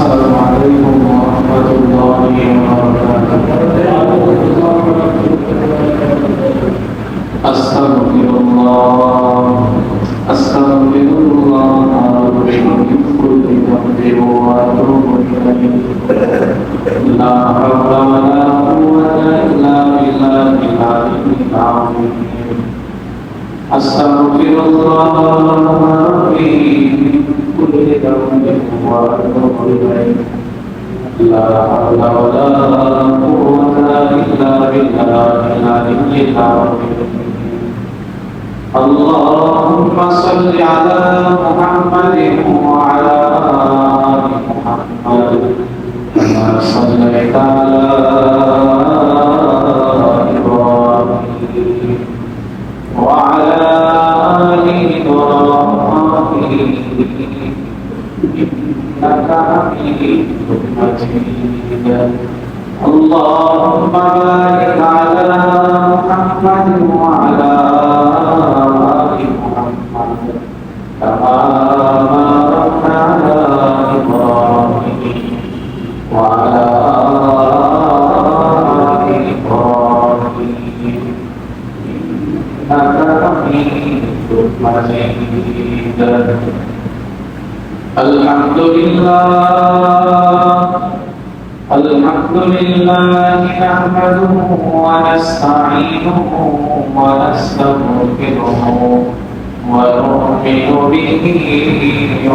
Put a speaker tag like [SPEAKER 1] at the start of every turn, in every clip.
[SPEAKER 1] السلام عليكم ورحمة الله وبركاته. أستغفر الله أستغفر الله من كل ذنب وأتوب إليه. لا حول ولا قوة إلا بالله العلي العظيم. أستغفر الله ربي من كل ذنب وأتوب إليه. لا حول ولا قوة إلا بالله العلي العظيم. اللهم صل على محمد وعلى آل محمد كما صليت على إبراهيم وعلى آل إبراهيم إنك حميد مجيد. اللهم بارك على محمد وعلى آل محمد كما باركت على إبراهيم وعلى آل إبراهيم إنك حميد مجيد. الحمد لله نحمده ونستعينه ونستغفره ونؤمن به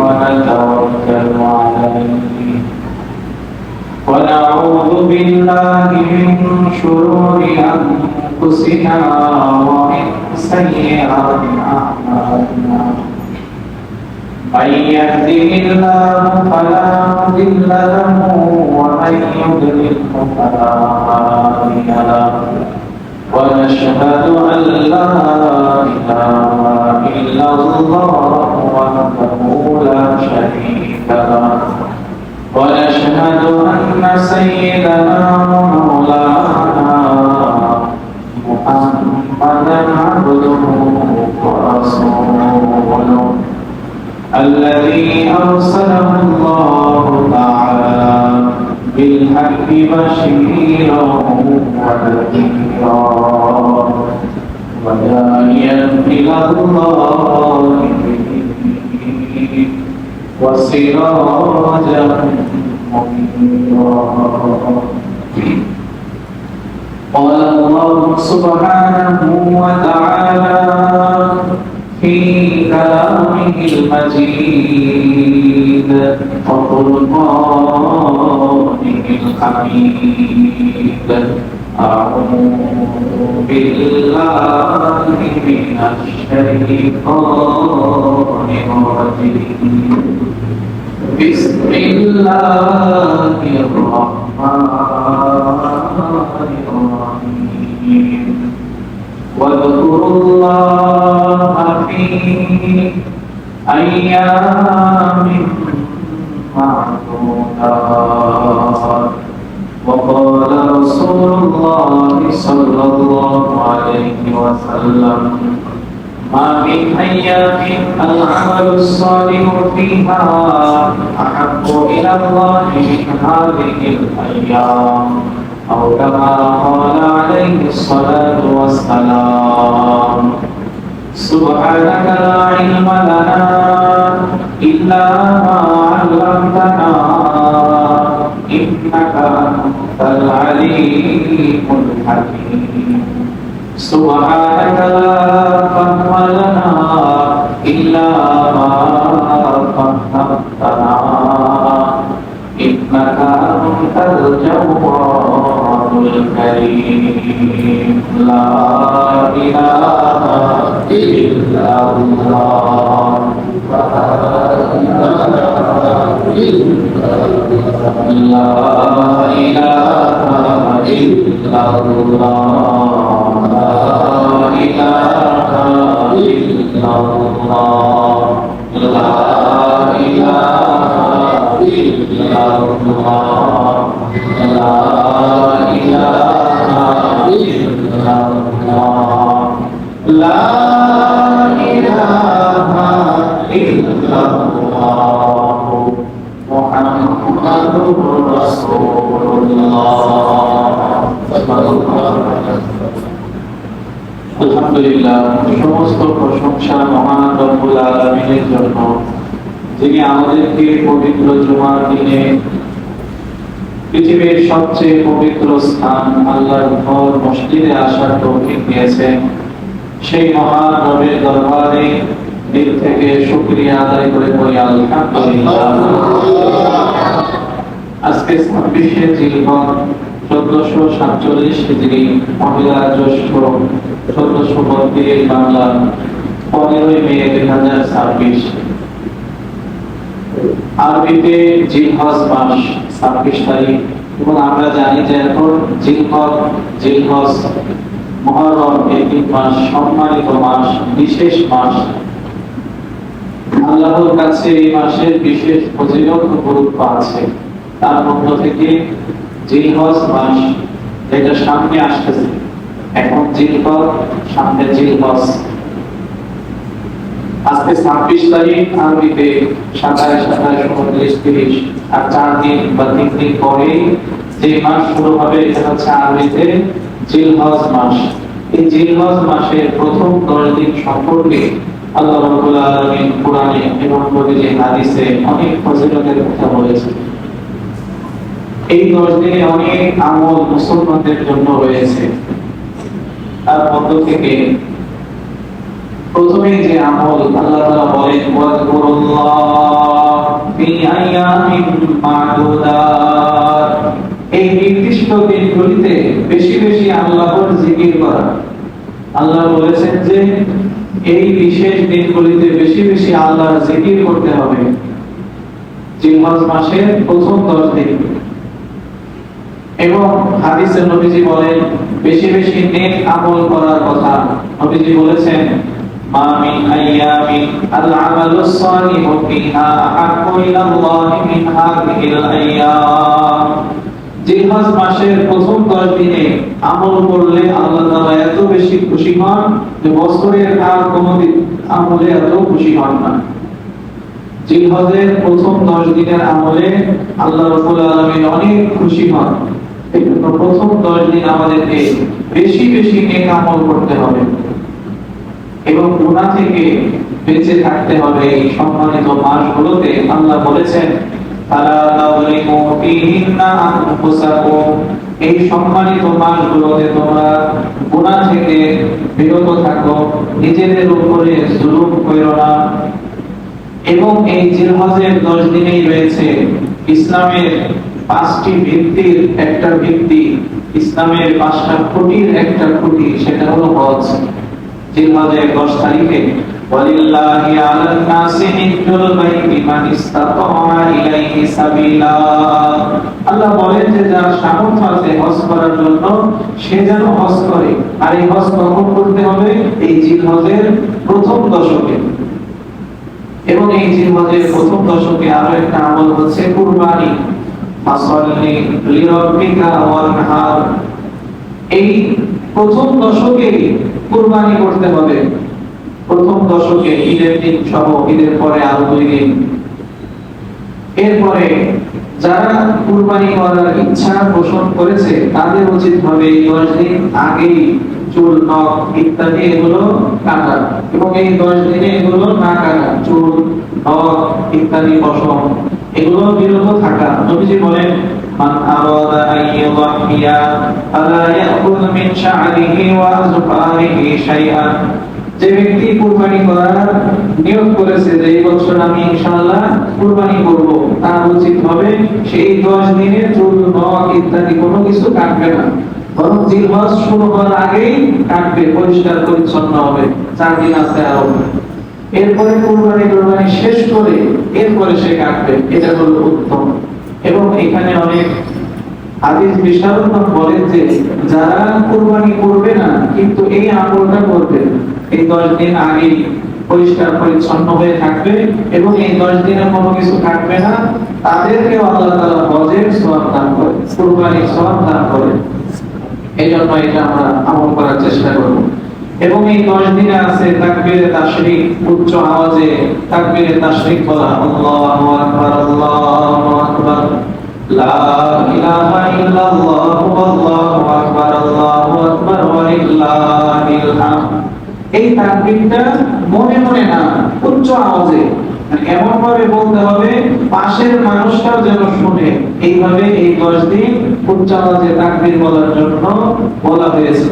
[SPEAKER 1] ونتوكل عليه ونعوذ بالله من شرور أنفسنا ومن سيئات أعمالنا. من يهده الله فلا مضل له ومن يضلله فلا هادي له. ونشهد أن لا إله إلا الله وحده لا شريك له. ونشهد أن سيدنا ومولانا محمدا عبده ورسوله الذي أرسله الله تعالى بالحق بشيرا ونذيرا وداعيا إلى الله بإذنه وسراجا منيرا. قال الله سبحانه وتعالى في كلامه المجيد وفرقانه الحميد. أعوذ بالله من الشيطان الرجيم. بسم الله الرحمن الرحيم. واذكروا الله في أيام معدودات. وقال رسول الله صلى الله عليه وسلم: ما من أيام العمل الصالح فيها أحب إلى الله من هذه الأيام، أو كما قال عليه الصلاة والسلام. سبحانك لا علم لنا إلا ما علمتنا إنك أنت العليم الحكيم. سبحانك لا فهم لنا إلا ما فهمتنا إنك أنت الجواد الكريم. لا إله إلا الله لا إله إلا الله لا إله إلا الله لا إله إلا الله لا إله إلا الله لا إله إلا الله محمد মুহাম্মাদুর রাসূলুল্লাহ। আলহামদুলিল্লাহ, সমস্ত প্রশংসা মহান রব্বুল আলামিনের জন্য, যিনি আমাদেরকে পবিত্র জুমার দিনে পৃথিবীর সবচেয়ে পবিত্র স্থান আল্লাহর ঘর মসজিদে আসার তৌফিক দিয়েছেন। সেই মহান রবের দরবারে দিল থেকে শুকরিয়া আদায় করে বলি আলহামদুলিল্লাহ। আজকে 26শে জিলহজ 1447 হিজরি, মহিলা জ্যৈষ্ঠ 1432 বাংলা 15 মে 2026। আরবিতে জিলহজ মাস 26 তারিখ, এবং আমরা জানি যে এখন জিলহজ মুহররম এই 3 মাস সম্মানিত মাস, বিশেষ মাস। আল্লাহর কাছে এই মাসের বিশেষ ফজিলত ও গুরুত্ব আছে। তার মধ্য থেকে জিলহজ মাস, যেটা সামনে আসতেছে, এখন জিলহজ, সামনে জিলহজ। আজকে 26 তারিখ, আরবিতে 27, 29, 30, আর 4 দিন বা 3 দিন পরে যে মাস শুরু হবে, এটা হচ্ছে আরবিতে জিলহজ মাস। এই জিলহজ মাসের প্রথম 10 দিন সম্পর্কে আল্লাহ রাব্বুল আলামিন কোরআনে এবং নবীজি হাদিসে অনেক ফজিলতের কথা বলেছেন। এই 10 দিনে অনেক আমল মুসলমানদের জন্য রয়েছে। তার মধ্য থেকে প্রথমে যে আমল আল্লাহ তাআলা বলেন, ওয়াজকুরুল্লাহ ফি আইয়ামিন মা'দুদাত, এই নির্দিষ্ট দিনগুলিতে বেশি বেশি আল্লাহর জিকির করা। আল্লাহ বলেছেন যে এই বিশেষ দিনগুলিতে বেশি বেশি আল্লাহর জিকির করতে হবে। জিলহজ মাসের প্রথম 10 দিন। এবং হাদিসে নবীজি বলেন বেশি বেশি নেক আমল করার কথা। নবীজি বলেছেন, মা মিন আইয়ামিন আল আমালুস সালিহু ফিহা আহাব্বু ইলাল্লাহি মিন হাযিহিল আইয়াম। জিলহজ মাসের প্রথম 10 দিনে আমল করলে আল্লাহ তাআলা এত বেশি খুশি হন যে বছরের আর কোনো দিন আমলে এত খুশি হন না। জিলহজের প্রথম 10 দিনের আমলে আল্লাহ রাব্বুল আলামিন অনেক খুশি হন। এই জন্য প্রথম 10 দিন আমাদেরকে বেশি বেশি নেক আমল করতে হবে এবং গুনাহ থেকে বেঁচে থাকতে হবে। এই সম্মানিত মাসগুলোতে আল্লাহ বলেছেন, ফালা তাযলিমু ফীহিন্না আনফুসাকুম, এই সম্মানিত মাসগুলোতে তোমরা গুনাহ থেকে বিরত থাকো, নিজেদের উপরে জুলুম করো না। এবং এই জিলহজের 10 দিনেই রয়েছে ইসলামের 5টি ভিত্তির একটা ভিত্তি, ইসলামের 5টা খুঁটির একটা খুঁটি, সেটা হলো হজ। জিলহজের 10 তারিখে ওয়ালিল্লাহি আলান নাসি হিজ্জুল বাইতি মান ইসতাতা ইলাইহি সাবিলা, আল্লাহ বলেন যে যার সামর্থ্য আছে হজ করার জন্য সে যেন হজ করে। আর এই হজ কখন করতে হবে? এই জিলহজের প্রথম দশকে। এবং এই জিলহজের প্রথম দশকে আরো একটা আমল হচ্ছে কুরবানি। ফাসাল্লি লিরাব্বিকা ওয়ানহার, এই প্রথম দশকে কুরবানি করতে হবে। প্রথম দশকে ঈদের দিন সহ, ঈদের পরে আরো 2 দিন। এরপরে যারা কুরবানি করার ইচ্ছা পোষণ করেছে তাদের উচিত হবে এই 10 দিন আগেই চুল, নখ ইত্যাদি এগুলো কাটা, এবং এই 10 দিনে এগুলো না কাটা, চুল, নখ ইত্যাদি পশম এগুলো বিরত থাকা। নবীজি বলেন, মান আরাদা আইয়ুযহিয়া ফালা ইয়াকুল মিন শা'রিহি ওয়া আযফারিহি শাইআন, যে ব্যক্তি কুরবানি করার নিয়ত করেছে যে এই বছর আমি ইনশাআল্লাহ কুরবানি করব, তার উচিত হবে সেই 10 দিনে চুল, নখ ইত্যাদি কোনো কিছু কাটবে না, বরং জিলহজ শুরু হওয়ার আগেই কাটবে, পরিষ্কার পরিচ্ছন্ন হবে। 4 দিন আছে আরো। এরপরে কুরবানি শেষ করে এরপরে সে কাটবে, এটা হলো উত্তম। এবং এখানে অনেক হাদিস বিশারদগণ বলেন যে যারা কুরবানি করবে না কিন্তু এই আমলটা করবে, এই 10 দিন আগে পরিষ্কার পরিচ্ছন্ন হয়ে থাকবে এবং এই 10 দিনে কোনো কিছু কাটবে না, তাদেরকে আল্লাহ তাআলা হজের সওয়াব দান করে, কুরবানির সওয়াব দান করে। এই জন্য এটা আমরা আমল করার চেষ্টা করব। এবং এই 10 দিনে আছে তাকবীরে তাশরিক, উচ্চ আওয়াজে তাকবীরে তাশরিক বলা, আল্লাহু আকবার, আল্লাহু আকবার। লা ইলাহা ইল্লাল্লাহু আল্লাহু আকবার ওয়া লিল্লাহিল হামদ। এই তাকবীরটা মনে মনে না, উচ্চ আওয়াজে, মানে এমন ভাবে বলতে হবে পাশের মানুষটাও যেন শুনে। এইভাবে এই 10 দিন উচ্চ আওয়াজে তাকবীর বলার জন্য বলা হয়েছে।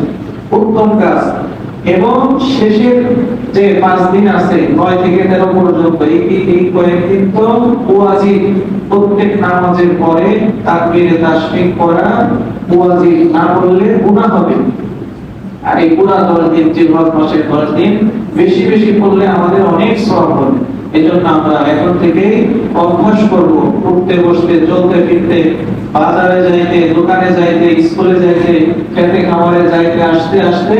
[SPEAKER 1] উত্তম কাজ। এবং শেষের যে 5 দিন আছে 9 থেকে 13 পর্যন্ত, এই কয়েকদিন তো ওয়াজিব, প্রত্যেক নামাজের পরে তাকবীরে তাশরিক করা ওয়াজিব, না করলে গুনাহ হবে। আর এই পুরা 10 দিন, জিলহজ মাসের 10 দিন বেশি বেশি পড়লে আমাদের অনেক সওয়াব হবে। এজন্য আমরা এখন থেকে অভ্যাস করব, উঠতে বসতে, চলতে ফিরতে, বাজারে যাইতে, দোকানে যাইতে, স্কুলে যাইতে, খেতে খামারে যাইতে, আসতে আসতে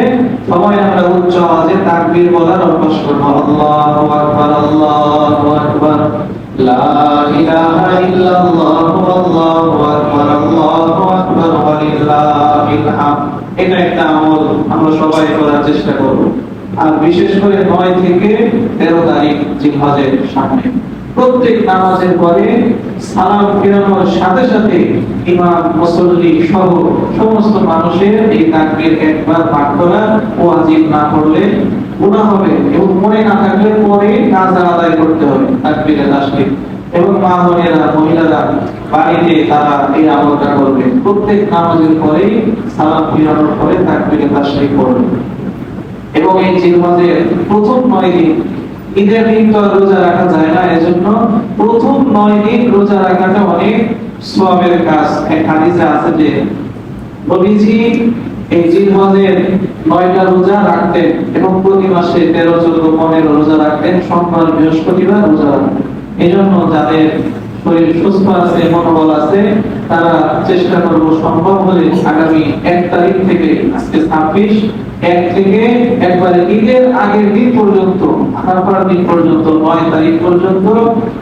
[SPEAKER 1] সবাই আমরা উচ্চ আওয়াজে তাকবীর বলার অভ্যাস করব। আল্লাহু আকবার, আল্লাহু আকবার, লা ইলাহা ইল্লাল্লাহু আল্লাহু আকবার, আল্লাহু আকবার ওয়া লিল্লাহিল হামদ। এটা একটা আমল আমরা সবাই করার চেষ্টা করব। আর বিশেষ করে 9 থেকে 13 তারিখ জিলহজের সামনে প্রত্যেক নামাজের পরে সালাম ফেরানোর সাথে সাথে ইমাম, মুসল্লি সহ সমস্ত মানুষের এই তাকবীর একবার পাঠ করা ওয়াজিব, না করলে গুনাহ হবে। এবং মনে না থাকলে পরে কাজা আদায় করতে হবে তাকবীরে তাশরিক। এবং মা বোনেরা, মহিলারা বাড়িতে তারা এই আমলটা করবে, প্রত্যেক নামাজের পরে সালাম ফেরানোর পরে তাকবীরে তাশরিক করবে। এবং এই জিলহজের প্রথম 9 দিন, ঈদের দিন তো রোজা রাখা যায় না, এজন্য প্রথম 9 দিন রোজা রাখাটা অনেক সওয়াবের কাজ। এক হাদিসে আছে যে নবীজি এই জিলহজের 9টা রোজা রাখতেন এবং প্রতি মাসে 13, 14, 15 রোজা রাখতেন, সোমবার, বৃহস্পতিবার রোজা রাখতেন। এজন্য যাদের শরীর সুস্থ আছে, মনোবল আছে, তারা চেষ্টা করব সম্ভব হলে আগামী 1 তারিখ থেকে, আজকে 26, 1 থেকে একবারে ঈদের আগের দিন পর্যন্ত, আরাফার দিন পর্যন্ত, 9 তারিখ পর্যন্ত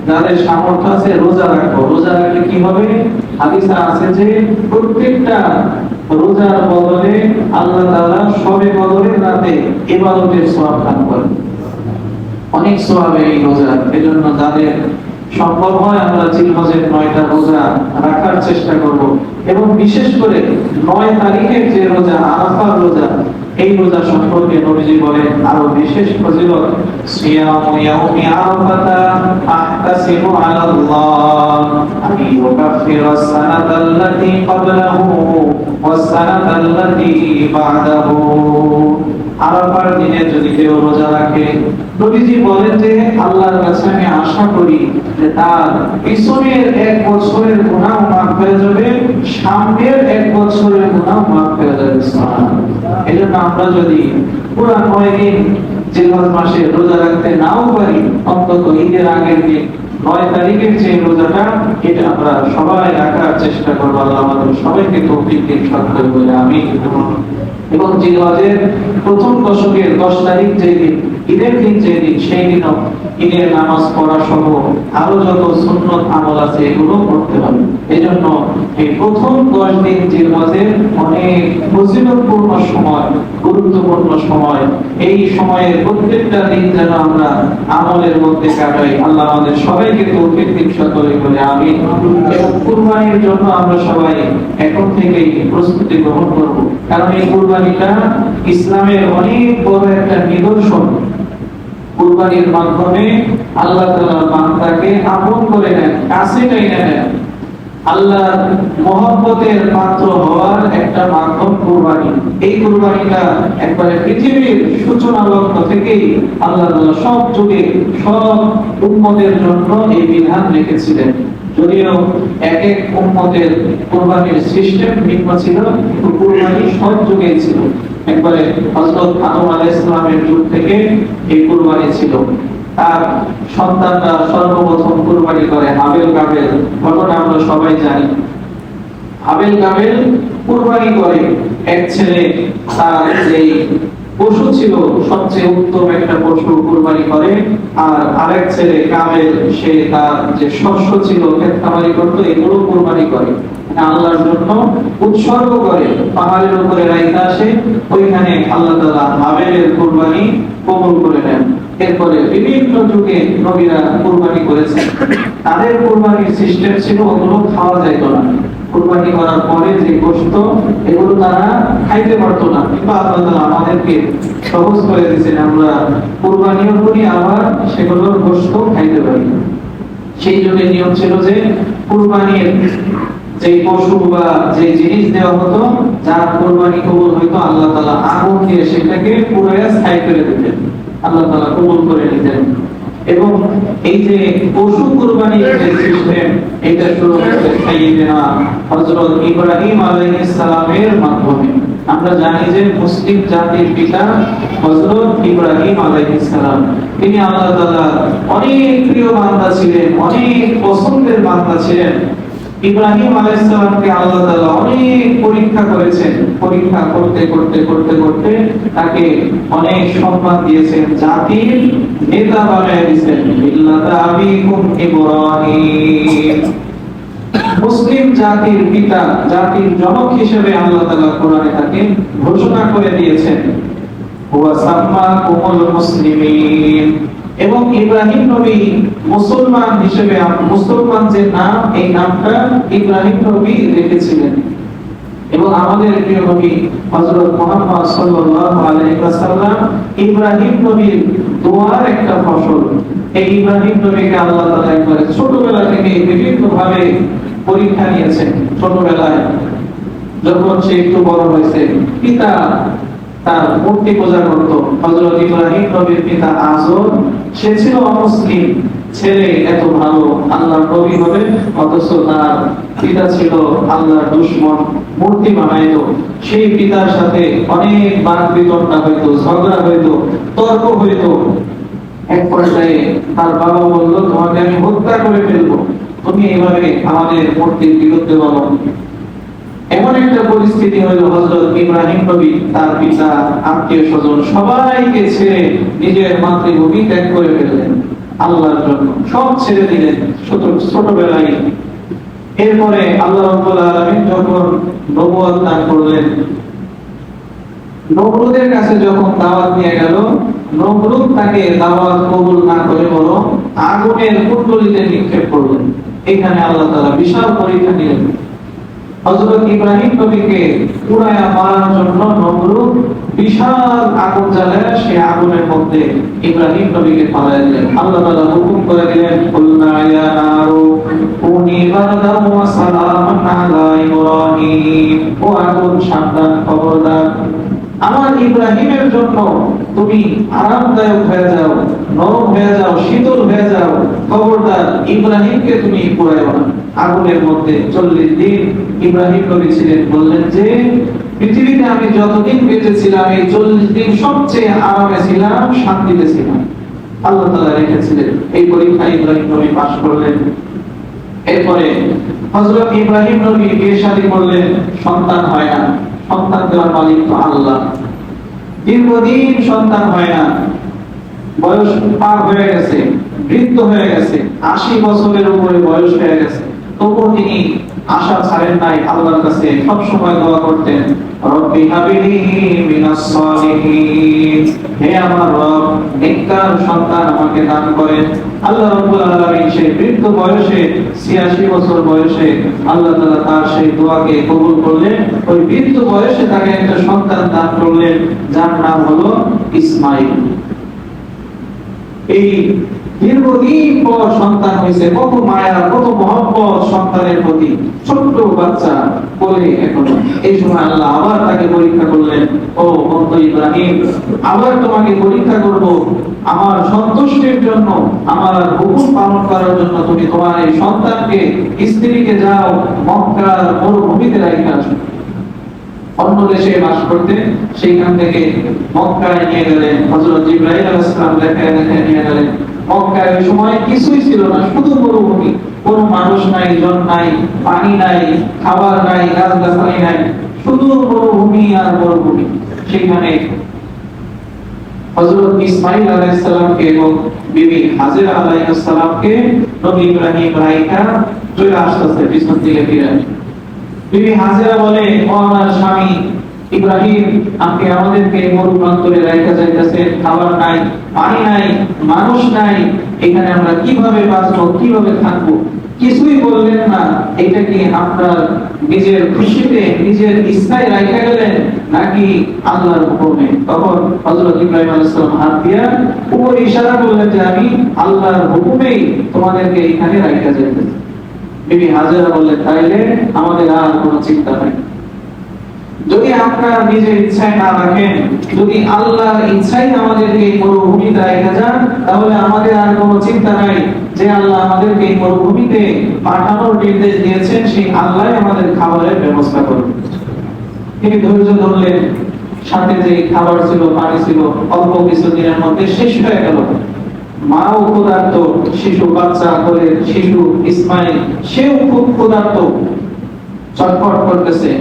[SPEAKER 1] যাদের সামর্থ্য আছে রোজা রাখবো। রোজা রাখলে কি হবে? হাদিসে আছে যে প্রত্যেকটা রোজার বদলে আল্লাহ তাআলা শবে কদরের রাতে ইবাদতের সওয়াব দান করেন। অনেক সওয়াব এই রোজা। এজন্য যাদের সম্ভব হয় আমরা জিলহজের 9টা রোজা রাখার চেষ্টা করব। এবং বিশেষ করে 9 তারিখের যে রোজা, আরাফার রোজা, এই রোজা সম্পর্কে নবীজি বলেন আরো বিশেষ ফজিলত, সিয়ামু ইয়াউমি আরাফাতা আহতাসিবু আলাল্লাহ আন ইউকাফিরাস সানাতাল্লাতী ক্বাবলাহু ওয়াস সানাতাল্লাতী বা'দাহু। আরাফার দিনে যদি কেউ রোজা রাখে, নবীজি বলেন যে আল্লাহর কাছে আমি আশা করি যে তার পিছনের 1 বছরের গুনাহ মাফ হয়ে যাবে, সামনের 1 বছরের গুনাহ মাফ হয়ে যাবে। সুবহানাল্লাহ। এজন্য আমরা যদি পুরো 9 দিন জিলহজ মাসে রোজা রাখতে নাও পারি, অন্তত ঈদের আগের দিন 9 তারিখের যে রোজাটা, এটা আমরা সবাই রাখার চেষ্টা করব। আল্লাহ আমাদের সবাইকে তৌফিক দিন, সত্য বলে আমিন। এবং জিলহজের প্রথম দশকের 10 তারিখ যে দিন, ঈদের দিন যে দিন, সেই দিনও ঈদের নামাজ পড়া সহ আরো যত সুন্নত আমল আছে এগুলো করতে হবে। এজন্য এই প্রথম 10 দিন জিলহজের অনেক ফজিলতপূর্ণ সময়, গুরুত্বপূর্ণ সময়। এই সময়ের প্রত্যেকটা দিন যেন আমরা আমলের মধ্যে কাটাই। আল্লাহ আমাদের সবাইকে তৌফিক দিন, সকলে বলে আমিন। এবং কুরবানির জন্য আমরা সবাই এখন থেকেই প্রস্তুতি গ্রহণ করব, কারণ এই কুরবানিটা ইসলামের অনেক বড় একটা নিদর্শন। কুরবানির মাধ্যমে আল্লাহ তাআলা বান্দাকে আপন করে নেন, কাছে টেনে নেন। আল্লাহর মহব্বতের পাত্র হওয়ার একটা মাধ্যম কুরবানি। এই কুরবানিটা একবারে পৃথিবীর সূচনা লগ্ন থেকেই আল্লাহ তাআলা সব যুগে সব উম্মতের জন্য এই বিধান রেখেছিলেন। যদিও এক এক উম্মতের কুরবানির সিস্টেম ভিন্ন ছিল, কিন্তু কুরবানি সব যুগেই ছিল। একবারে হযরত আদম আলাইহিস সালামের যুগ থেকে এই কুরবানি ছিল। তার সন্তানরা সর্বপ্রথম কুরবানি করে হাবেল কাবেল, ঘটনা আমরা সবাই জানি। হাবেল কাবেল কুরবানি করে, এক ছেলে তার যেই পশু ছিল সবচেয়ে উত্তম একটা পশু কুরবানি করে, আর আরেক ছেলে কাবেল সে তার যে শস্য ছিল ক্ষেত খামারি করতো, এগুলো কুরবানি করে, আল্লাহর জন্য উৎসর্গ করে। পাহাড়ের উপরে রাইতা আসে, ওইখানে আল্লাহ তাআলা হাবেলের কুরবানি কবুল করে নেন। এরপরে বিভিন্ন যুগে নবীরা কুরবানি করেছেন। তাদের কুরবানির সিস্টেম ছিল ওগুলো খাওয়া যাইত না, কোরবানির যে গোশত এগুলো তারা খাইতে পারতো না, কিন্তু আল্লাহ তাআলা আমাদেরকে সহজ করে দিয়েছেন আমরা কোরবানিও করি আবার সেগুলোর গোশত খাইতে পারি। সেই যুগে নিয়ম ছিল যে কুরবানির যে পশু বা যে জিনিস দেওয়া হতো, যার কুরবানি কবুল হইতো আল্লাহ তাআলা আগুন দিয়ে সেটাকে পুড়িয়ে ছাই করে দিতেন, আল্লাহ তাআলা কবুল করে নিতেন। এবং এই যে পশু কুরবানির যে সিস্টেম, এটা শুরু হয়েছে সাইয়েদনা হযরত ইব্রাহিম আলাইহিস সালামের মাধ্যমে। আমরা জানি যে মুসলিম জাতির পিতা হযরত ইব্রাহিম আলাইহিস সালাম, তিনি আল্লাহ তাআলা অনেক প্রিয় বান্দা ছিলেন, অনেক পছন্দের বান্দা ছিলেন। ইব্রাহিম আলাইহিস সালামকে আল্লাহ তাআলা অনেক পরীক্ষা করেছেন, পরীক্ষা করতে করতে করতে করতে তাকে অনেক সম্মান দিয়েছেন, জাতির নেতা বানায় দিয়েছেন। মিল্লাতা আবিকুম ইব্রাহিম, মুসলিম জাতির পিতা, জাতির জনক হিসেবে আল্লাহ তাআলা কোরআনে তাকে ঘোষণা করে দিয়েছেন, হুয়া সাম্মাকুমুল মুসলিমিন। এবং ইব্রাহিম নবী মুসলমান হিসেবে, মুসলমান যে নাম, এই নামটা ইব্রাহিম নবী রেখেছিলেন। এবং আমাদের প্রিয় নবী হযরত মুহাম্মদ সাল্লাল্লাহু আলাইহি ওয়াসাল্লাম ইব্রাহিম নবীর দোয়ার একটা ফসল। এই ইব্রাহিম নবীকে আল্লাহ তাআলা একবারে ছোটবেলা থেকে বিভিন্ন ভাবে পরীক্ষা নিয়েছেন। ছোটবেলায় যখন সে একটু বড় হয়েছে, পিতা তার মূর্তি পূজা করত। হযরত ইব্রাহিম নবীর পিতা আজর, সে ছিল অমুসলিম, ছেলে এত ভালো আল্লাহর নবী হবে, অথচ তার পিতা ছিল আল্লাহর দুশমন, মূর্তি বানাইতো। সেই পিতার সাথে অনেক বাদ বিতণ্ডা হইতো, ঝগড়া হইতো, তর্ক হইতো। এক পর্যায়ে তার বাবা বলল, তোমাকে আমি হত্যা করে ফেলবো, তুমি এইভাবে আমাদের মূর্তির বিরুদ্ধে বলো। এমন একটা পরিস্থিতি হইল, হযরত ইব্রাহিম নবী তার পিতা, আত্মীয় স্বজন সবাইকে ছেড়ে নিজের মাতৃভূমি ত্যাগ করে ফেললেন আল্লাহর জন্য, সব ছেড়ে দিলেন ছোটবেলায়। এরপরে আল্লাহ রাব্বুল আলামিন যখন নবুয়ত দান করলেন, নমরুদের কাছে যখন দাওয়াত নিয়ে গেল, নমরুদ তাকে দাওয়াত কবুল না করে বরং আগুনের কুণ্ডলিতে নিক্ষেপ করলেন। এখানে আল্লাহ তাআলা বিশাল পরীক্ষা নিলেন। হযরত ইব্রাহিম নবীকে পুড়ায়া মারার জন্য নমরুদ বিশাল আগুন জ্বালায়, সেই আগুনের মধ্যে ইব্রাহিম নবীকে ফালায় দিলেন। আল্লাহ তাআলা হুকুম করে দিলেন, কুলনা ইয়া নারু কুনি বারদান ওয়া সালামান আলা ইব্রাহিম, ও আগুন সাবধান, খবরদার, আমার ইব্রাহিমের জন্য তুমি আরামদায়ক হয়ে যাও, নরম হয়ে যাও, শীতল হয়ে যাও, খবরদার ইব্রাহিমকে তুমি পোড়াইও না আগুনের মধ্যে। 40 দিন ইব্রাহিম নবী ছিলেন। বললেন যে পৃথিবীতে আমি যতদিন বেঁচে ছিলাম, এই 40 দিন সবচেয়ে আরামে ছিলাম, শান্তিতে ছিলাম। আল্লাহ তাআলা রেখেছিলেন। এই পরীক্ষা ইব্রাহিম নবী পাস করলেন। এরপরে হযরত ইব্রাহিম নবী বিয়ে শাদী করলেন, সন্তান হয় না। সন্তান দেওয়ার মালিক তো আল্লাহ। দীর্ঘদিন সন্তান হয় না, বয়স পার হয়ে গেছে, বৃদ্ধ হয়ে গেছে, 80 বছরের উপরে বয়স হয়ে গেছে। তবুও তিনি আশা ছাড়েন নাই, আল্লাহর কাছে সব সময় দোয়া করতেন, রব্বি হাবিলি মিনাস সালিহিন, হে আমার রব, নেককার সন্তান আমাকে দান করেন। আল্লাহ রাব্বুল আলামিন সেই বৃদ্ধ বয়সে, 86 বছর বয়সে আল্লাহ তাআলা তার সেই দোয়াকে কবুল করলেন। ওই বৃদ্ধ বয়সে তাকে একটা সন্তান দান করলেন, যার নাম হলো ইসমাঈল। এই দীর্ঘদিন পর সন্তান হয়েছে, কত মায়া, কত মহব্বত সন্তানের প্রতি। ছোট্ট বাচ্চা বলে এখনো। এই সময় আল্লাহ আবার তাকে পরীক্ষা করলেন, ও বন্ধু ইব্রাহিম, আবার তোমাকে পরীক্ষা করব, আমার সন্তুষ্টির জন্য, আমার হুকুম পালন করার জন্য তুমি তোমার এই সন্তানকে, স্ত্রীকে যাও মক্কার মরুভূমিতে রেখে আসো। অন্য দেশে বাস করতে, সেইখান থেকে মক্কায় নিয়ে গেলেন। হযরত জিবরাইল আলাইহিস সালাম লেখায় নিয়ে গেলেন। মক্কায় ওই সময় কিছুই ছিল না, শুধু মরুভূমি, কোনো মানুষ নাই, জন নাই, পানি নাই, খাবার নাই, গাছগাছালি নাই, শুধু মরুভূমি আর মরুভূমি। সেখানে হযরত ইসমাঈল আলাইহিস সালামকে এবং বিবি হাজেরা আলাইহিস সালামকে নবী ইব্রাহিম রাইখা চলে আসতেছে পিছন দিকে ফিরে। বিবি হাজেরা বলে, ও আমার স্বামী ইব্রাহিম, আপনি আমাদেরকে মরুপ্রান্তরে রাইখা যাইতেছেন, খাবার নাই, পানি নাই, মানুষ নাই, এখানে আমরা কিভাবে বাঁচবো, কিভাবে থাকবো? কিছুই বললেন না। এটা কি আপনার নিজের খুশিতে নিজের ইচ্ছায় রাখা গেলেন নাকি আল্লাহর হুকুমে? তখন হযরত ইব্রাহিম আলাইহিস সালাম হাত দিয়া উপরে ইশারা করলেন যে আমি আল্লাহর হুকুমেই তোমাদেরকে এখানে রাখা যাইতেছে। বিবি হাজেরা বললেন তাইলে আমাদের আর কোনো চিন্তা নাই। যদি আপনারা নিজের ইচ্ছায় না রাখেন, যদি আল্লাহর ইচ্ছাই আমাদেরকে এই মরুভূমিতে রেখে যান, তাহলে আমাদের আর কোনো চিন্তা নাই যে আল্লাহ আমাদেরকে এই মরুভূমিতে পাঠানোর নির্দেশ দিয়েছেন, সেই আল্লাহই আমাদের খাবারের ব্যবস্থা করবেন। তিনি ধৈর্য ধরলেন। সাথে যে খাবার ছিল, পানি ছিল, অল্প কিছু দিনের মধ্যে শেষ হয়ে গেল। মাও ক্ষুধার্ত, শিশু বাচ্চা করে শিশু ইসমাইল সেও খুব ক্ষুধার্ত, চটপট করতেছে।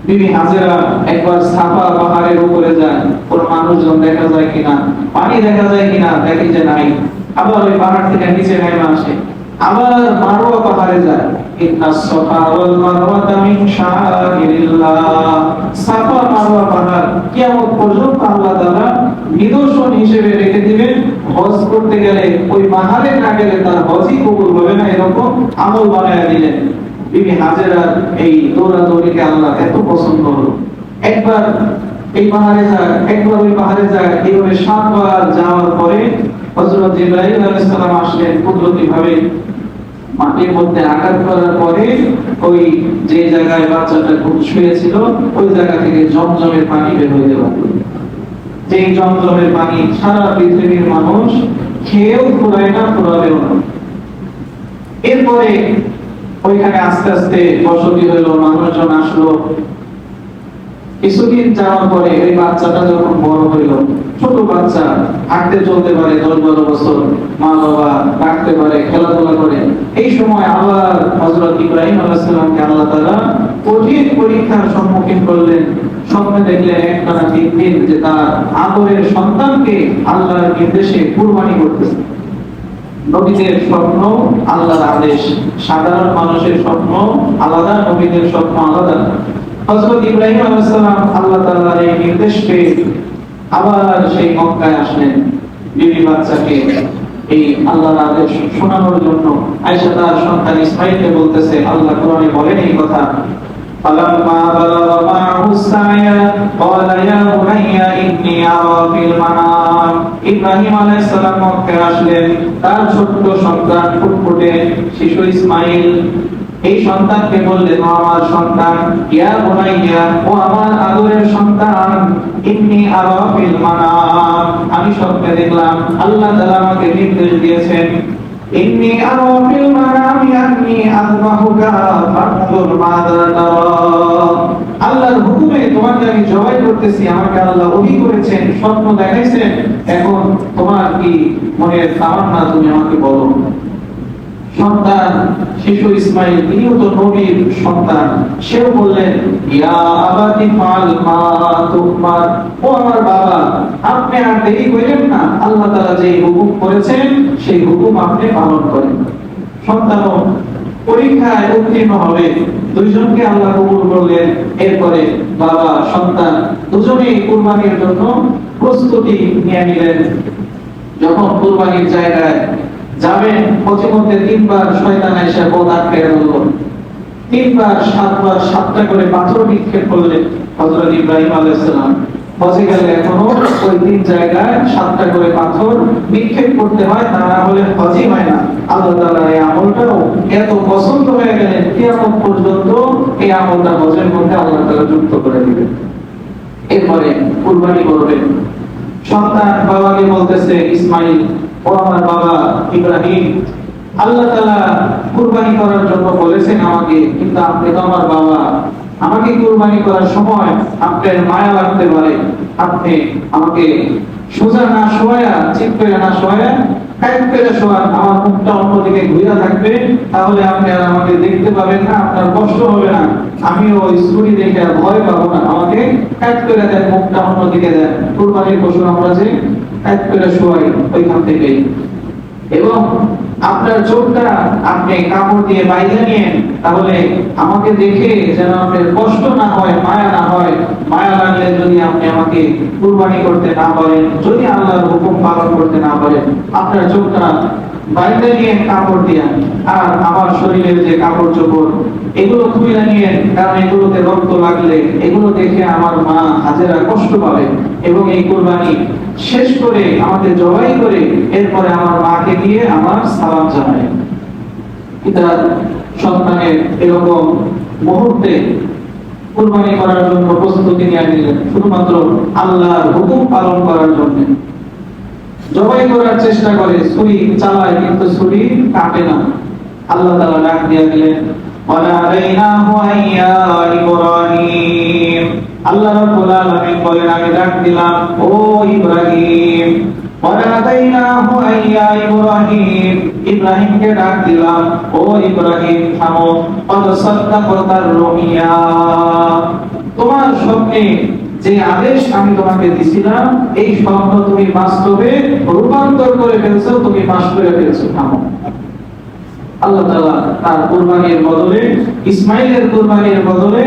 [SPEAKER 1] বিবি হাজেরা একবার সাফা পাহাড়ের উপরে যায়, কোনো মানুষজন দেখা যায় কিনা, পানি দেখা যায় কিনা, দেখে যে নাই। আবার ওই পাহাড় থেকে নিচে নেমে আসে, আবার মারওয়া পাহাড়ে যায়। ইন্নাস সাফা ওয়াল মারওয়াতা মিন শাআইরিল্লাহ। সাফা মারওয়া পাহাড় কিয়ামত পর্যন্ত আল্লাহ তাআলা নিদর্শন হিসেবে রেখে দিবেন। হজ করতে গেলে ওই পাহাড়ে না গেলে তার হজই কবুল হবে না, এরকম আমল বানায়া দিলেন। বিবি হাজেরার এই দৌড়াদৌড়িকে আল্লাহ এত পছন্দ হলো। একবার এই পাহাড়ে যায়, একবার ওই পাহাড়ে যায়, এইভাবে 7 বার যাওয়ার পরে হযরত জিবরাইল আলাইহিস সালাম আসলেন কুদরতি ভাবে। মাটির মধ্যে আঘাত করার পরে ওই যে জায়গায় বাচ্চাটা শুয়েছিল ওই জায়গা থেকে জমজমের পানি বের হয়ে গেল। যে জমজমের পানি সারা পৃথিবীর মানুষ খেয়েও ফুরায় না, ফুরাবেও না। এরপরে ওইখানে আস্তে আস্তে বসতি হইলো, মানুষজন আসলো। কিছুদিন যাওয়ার পরে ওই বাচ্চাটা যখন বড় হইল, ছোট বাচ্চা, হাঁটতে চলতে পারে, 10-12 বছর, মা বাবা ডাকতে পারে, খেলাধুলা করে, এই সময় আবার হযরত ইব্রাহিম আলাইহিস সালামকে আল্লাহ তাআলা কঠিন পরীক্ষার সম্মুখীন করলেন। স্বপ্নে দেখলেন একটানা 3 দিন যে তার আদরের সন্তানকে আল্লাহর নির্দেশে কুরবানি করতেছে। নবীদের স্বপ্ন আল্লাহর আদেশ, সাধারণ মানুষের স্বপ্ন আলাদা, নবীদের স্বপ্ন আলাদা। হযরত ইব্রাহিম আলাইহিস সালাম আল্লাহ তাআলার এই নির্দেশ পেয়ে আবার সেই মক্কায় আসলেন। বিবি বাচ্চাকে এই আল্লাহর আদেশ শোনানোর জন্য আয়েশা তার সন্তান ইসমাঈলকে বলতেছে, আল্লাহ কোরআনে বলেন এই কথা, فَلَمَّا بَلَغَ مَعَهُ السَّعْيَ قَالَ يَا بُنَيَّ إِنِّي أَرَى فِي الْمَنَامِ। ইব্রাহিম আলাইহিস সালাম মক্কায় আসলেন, তার ছোট্ট সন্তান ফুটফুটে শিশু ইসমাঈল এই সন্তানকে বললেন, ও আমার সন্তান, ইয়া বুনাইয়া, ও আমার আদরের সন্তান, ইন্নী আরা ফিল মানাম, আমি স্বপ্নে দেখলাম আল্লাহ তাআলা আমাকে নির্দেশ দিয়েছেন, ইন্নী আরা ফিল মানাম আন্নী আযবাহুকা ফানজুর মাযা তারা। আল্লাহর হুকুমে তোমাকে আমি জবাই করতেছি, আমাকে আল্লাহ ওহী করেছেন, স্বপ্ন দেখাইছেন, এখন তোমার কি মনের তামান্না তুমি আমাকে বলো। সন্তান শিশু ইসমাঈল, তিনিও তো নবীর সন্তান, সেও বললেন, ইয়া আবাতি ফাল মা তুমার, ও আমার বাবা, আপনি আর দেরি করেন না, আল্লাহ তাআলা যে হুকুম করেছেন সেই হুকুম আপনি পালন করেন। সন্তানও পরীক্ষায় উত্তীর্ণ হবে, দুইজনকে আল্লাহ কবুল করলেন। এরপরে বাবা সন্তান দুজনেই কুরবানির জন্য প্রস্তুতি নিয়ে নিলেন। যখন কুরবানির জায়গায় যাবেন, পথিমধ্যে 3 বার শয়তান এসে পথ আটকে ধরল। 3 বার 7 বার 7টা করে পাথর নিক্ষেপ করলেন হযরত ইব্রাহিম আলাইহিস সালাম। পথে গেলে এখনো ওই 3 জায়গায় 7টা করে পাথর নিক্ষেপ করতে হয়, তা না হলে হজই হয় না। আল্লাহ তাআলা এই আমলটাও এত পছন্দ হয়ে গেলেন, কিয়ামত পর্যন্ত এই আমলটা হজের মধ্যে আল্লাহ তাআলা যুক্ত করে দিবেন। এরপরে কুরবানি করবেন। সন্তান বাবাকে বলতেছে, ইসমাঈল, ও আমার বাবা ইব্রাহিম, আল্লাহ তাআলা কুরবানি করার জন্য বলেছেন আমাকে, কিন্তু আপনি তো আমার বাবা, আমাকে কুরবানি করার সময় আপনার মায়া লাগতে পারে, আপনি আমাকে সোজা না শোয়া, চিৎ করে না শোয়া, এক করে শোয়ান, আমার মুখটা অন্যদিকে ঘুরে থাকবে, তাহলে আপনি আর আমাকে দেখতে পাবেন না, আপনার কষ্ট হবে না, আমিও ওই স্কুটি দেখে আর ভয় পাবো না, আমাকে এক করে দেন, মুখটা অন্যদিকে দেন। কুরবানির পশু আমরা যে এক করে শোয়াই ওইখান থেকেই, এবং আপনার চোখটা আপনি কাপড় দিয়ে বাইরে নিয়েন, তাহলে আমাকে দেখে যেন আপনার কষ্ট না হয়, মায়া না হয়। মায়া লাগলে যদি আপনি আমাকে কুরবানি করতে না পারেন, যদি আল্লাহর হুকুম পালন করতে না পারেন, আপনার চোখটা বাইরে নিয়ে কাপড় দিয়া, আর আমার শরীরের যে কাপড় চোপড় এগুলো খুলে নিয়ে, কারণ এগুলোতে রক্ত লাগলে এগুলো দেখে আমার মা হাজেরা কষ্ট পাবে, এবং এই কুরবানি শেষ করে আমাকে জবাই করে এরপরে আমার মাকে গিয়ে আমার সালাম জানায়। পিতা সন্তানের এরকম মুহূর্তে কুরবানি করার জন্য প্রস্তুতি নিয়ে নিলেন, শুধুমাত্র আল্লাহর হুকুম পালন করার জন্য। জবাই করার চেষ্টা করে, ছুরি চালায় কিন্তু ছুরি কাটে না। আল্লাহ তাআলা ডাক দিয়ে দিলেন, ওয়ালাদাইনাহু আইয়া ইব্রাহিম। আল্লাহ রাব্বুল আলামিন বলেন, আমি ডাক দিলাম, ও ইব্রাহিম। ওয়ালাদাইনাহু আইয়া ইব্রাহিম, ইব্রাহিমকে ডাক দিলাম, ও ইব্রাহিম থামো। কদ সাদ্দাকাতার রুমিয়া, তোমার স্বপ্নে যে আদেশ আমি তোমাকে দিয়েছিলাম এই স্বপ্ন তুমি বাস্তবে রূপান্তর করে ফেলছো, তুমি পাশ করে ফেলছো, থামো। আল্লাহ তাআলা তার কুরবানির বদলে, ইসমাইলের কুরবানির বদলে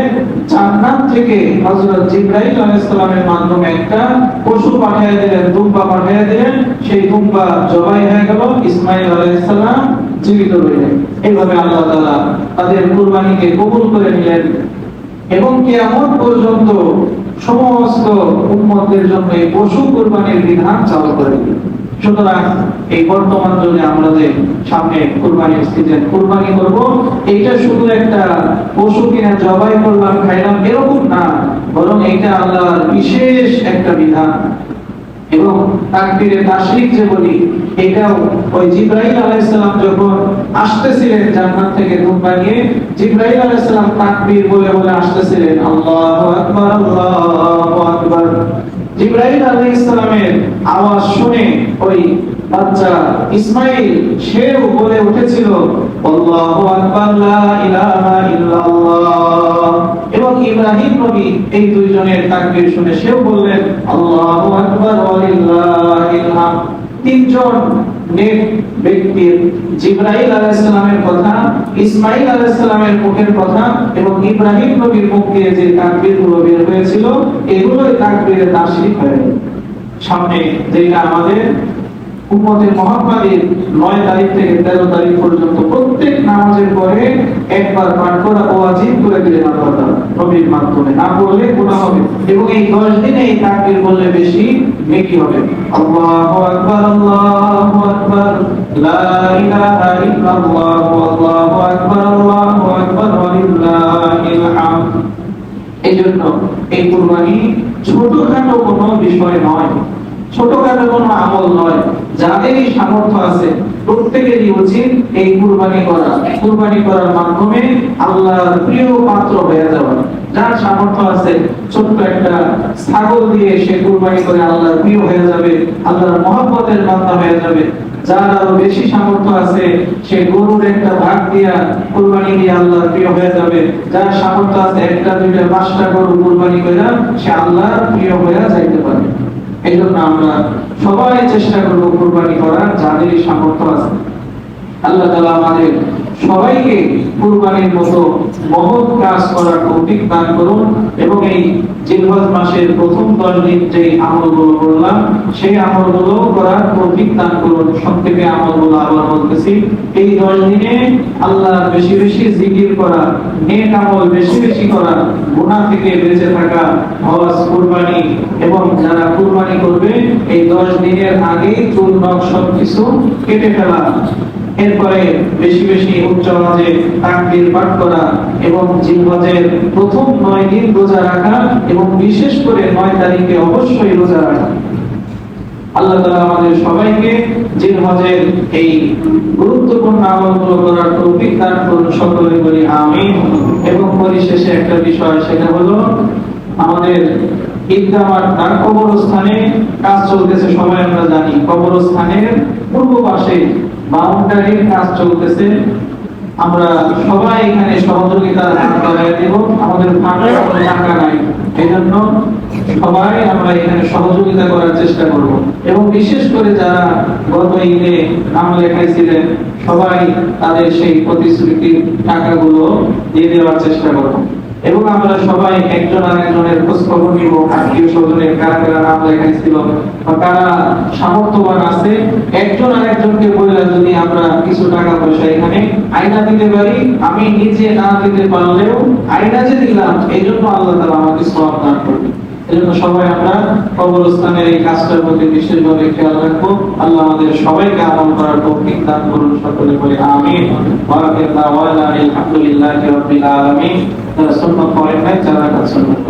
[SPEAKER 1] জান্নাত থেকে হযরত জিবরাইল আলাইহিস সালামের মাধ্যমে একটা পশু পাঠিয়ে দিলেন, দুম্বা পাঠিয়ে দিলেন। সেই দুম্বা জবাই হয়ে গেল, ইসমাইল আলাইহিস সালাম জীবিত রইলেন। এইভাবে আল্লাহ তাআলা তাদের কুরবানিকে কবুল করে নিলেন এবং কিয়ামত পর্যন্ত সমস্ত উম্মতের জন্য এই পশু কুরবানির বিধান চালু করে দিলেন। সুতরাং এই বর্তমান যুগে আমরা যে সামনে কুরবানির সিজন, কুরবানি করব, এইটা শুধু একটা পশু কিনে জবাই করলাম খাইলাম এরকম না, বরং এটা আল্লাহর বিশেষ একটা বিধান। এবং তাকবীরে তাশরিক যে বলি, এটাও ওই জিবরাইল আলাইহিস সালাম যখন আসতেছিলেন জান্নাত থেকে দুম্বা নিয়ে, জিবরাইল আলাইহিস সালাম তাকবীর বলে বলে আসতেছিলেন, আল্লাহু আকবার, আল্লাহু আকবার। জিবরাইল আলাইহিস সালামের আওয়াজ শুনে ওই বাচ্চা ইসমাইল সেও বলে উঠেছিল, আল্লাহু আকবার, লা ইলাহা ইল্লাল্লাহ। এবং ইব্রাহিম নবী এই দুইজনের তাকবীর শুনে সেও বললেন, আল্লাহু আকবার ওয়া লিল্লাহিল হামদ। তিনজন নেক ব্যক্তির, জিবরাইল আলাইহিস সালামের কথা, ইসমাইল আলাইহিস সালামের মুখের কথা এবং ইব্রাহিম নবীর মুখ দিয়ে যে তাকবীরগুলো বের হয়েছিল, এগুলোই তাকবীরে তাশরিক হয়। সামনে যেটা আমাদের উম্মতে মুহাম্মাদের 9 তারিখ থেকে 13 তারিখ পর্যন্ত প্রত্যেক নামাজের পরে একবার পাঠ করা ওয়াজিব করে দিলেন আল্লাহ তাআলা নবীর মাধ্যমে, না পড়লে গুনাহ হবে। এবং এই 10 দিনে এই তাকবীর বললে বেশি নেকি হবে। আল্লাহু আকবার, আল্লাহু আকবার, লা ইলাহা ইল্লাল্লাহ, আল্লাহু আকবার, আল্লাহু আকবার ওয়া লিল্লাহিল হামদ। এইজন্য এই কুরবানি ছোটখাটো কোনো বিষয় নয়, ছোটখাটো কোনো আমল নয়। যাদেরই সামর্থ্য আছে প্রত্যেকেরই উচিত এই কুরবানি করা, কুরবানি করার মাধ্যমে আল্লাহর প্রিয় পাত্র হয়ে যাওয়া। যার সামর্থ্য আছে ছোট্ট একটা ছাগল দিয়ে সে কুরবানি করে আল্লাহর প্রিয় হয়ে যাবে, আল্লাহর মহব্বতের বান্দা হয়ে যাবে। যার আরো বেশি সামর্থ্য আছে সে গরুর একটা ভাগ দিয়া কুরবানি দিয়ে আল্লাহর প্রিয় হয়ে যাবে। যার সামর্থ্য আছে একটা দুইটা পাঁচটা গরু কুরবানি করে সে আল্লাহর প্রিয় হয়ে যাইতে পারে। এই জন্য আমরা সবাই চেষ্টা করব কুরবানি করার, যাদেরই সামর্থ্য আছে। আল্লাহ তাআলা আমাদের সবাইকে কুরবানির মতো মহৎ কাজ করার তৌফিক দান করুন এবং এই জিলহজ মাসের প্রথম 10 দিন যে আমলগুলো করলাম সেই আমলগুলো করার তৌফিক দান করুন। সংক্ষেপে আমলগুলো আবার বলতেছি, এই 10 দিনে আল্লাহ বেশি বেশি জিকির করা, নেক আমল বেশি বেশি করা, গুনাহ থেকে বেঁচে থাকা, হজ, কুরবানি এবং যারা কুরবানি করবে এই 10 দিনের আগে চুল নখ সবকিছু কেটে ফেলা, এরপরে বেশি বেশি উচ্চ আওয়াজে তাকবীর পাঠ করা এবং জিলহজের প্রথম 9 দিন রোজা রাখা এবং বিশেষ করে 9 তারিখে অবশ্যই রোজা রাখা। আল্লাহ তাআলা আমাদের সবাইকে জিলহজের এই গুরুত্বপূর্ণ আমলগুলো করার তৌফিক দান করুন, সকলে বলি আমিন। এবং পরিশেষে একটা বিষয়, সেটা হলো আমাদের ঈদগাহ মাঠ না কবরস্থানে কাজ চলতেছে, সবাই আমরা জানি। কবরস্থানের পূর্ব পাশে বাউন্ডারির কাজ চলতেছে। আমরা সবাই এখানে সহযোগিতার হাত বাড়িয়ে দেব। আমাদের ফান্ডে টাকা নাই, এজন্য সবাই আমরা এখানে সহযোগিতা করার চেষ্টা করব এবং বিশেষ করে যারা গত ঈদে নাম লেখাইছিলেন সবাই তাদের সেই প্রতিশ্রুতির টাকাগুলো দিয়ে দেওয়ার চেষ্টা করব। এবং আমরা সবাই একজন আরেকজনের খোঁজ খবর নিব, আত্মীয় স্বজনের কারা কারা নাম লেখা ছিল বা কারা সামর্থ্যবান আছে, একজন আরেকজনকে বলে যদি আমরা কিছু টাকা পয়সা এখানে আয়না দিতে পারি, আমি নিজে না দিতে পারলেও আয়না যে দিলাম এই জন্য আল্লাহ তাআলা আমাকে সওয়াব দান করবে। এজন্য সবাই আমরা কবরস্থানের এই কাজটার প্রতি বিশেষভাবে খেয়াল রাখবো। আল্লাহ আমাদের সবাইকে আমল করার তৌফিক দান করুন, সকলে বলি আমিন। ওয়া আলহামদুলিল্লাহি রাব্বিল আলামিন। সুন্নাত পড়েন নাই, যারা কাজ শুনবেন।